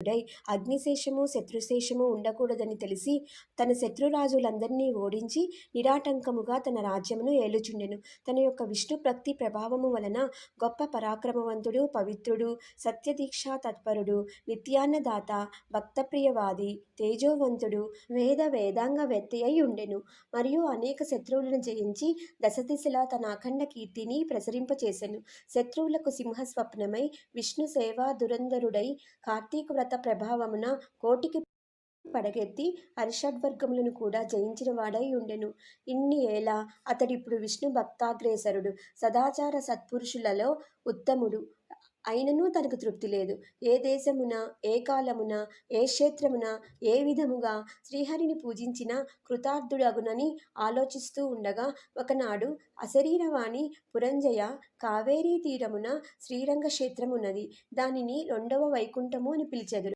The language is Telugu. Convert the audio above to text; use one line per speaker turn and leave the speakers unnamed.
దురంధరుడై అగ్నిశేషము శత్రుశేషము ఉండకూడదని తెలిసి తన శత్రురాజులందరినీ ఓడించి నిరాటంకముగా తన రాజ్యమును ఏలుచుండెను. తన యొక్క విష్ణు భక్తి ప్రభావము వలన గొప్ప పరాక్రమవంతుడు, పవిత్రుడు, సత్యదీక్షా తత్పరుడు, నిత్యాన్నదాత, భక్తప్రియవాది, తేజోవంతుడు, వేదాంగవేత్త అయి ఉండెను. మరియు అనేక శత్రువులను జయించి దశదిశలా తన అఖండ కీర్తిని ప్రసరింపచేసెను. శత్రువులకు సింహస్వప్నమై విష్ణు సేవా దురంధరుడై కార్తీక వ్రత ప్రభావమున కోటికి పడగెత్తి అరిషడ్వర్గములను కూడా జయించిన వాడై ఉండెను. ఇన్ని ఏళ అతడిప్పుడు విష్ణు భక్తాగ్రేసరుడు, సదాచార సత్పురుషులలో ఉత్తముడు. అయినను తనకు తృప్తి లేదు. ఏ దేశమున, ఏ కాలమున, ఏ క్షేత్రమున, ఏ విధముగా శ్రీహరిని పూజించినా కృతార్థుడగునని ఆలోచిస్తూ ఉండగా ఒకనాడు అశరీరవాణి పురంజయ, కావేరీ తీరమున శ్రీరంగ క్షేత్రమున్నది. దానిని రెండవ వైకుంఠము అని పిలిచెదరు.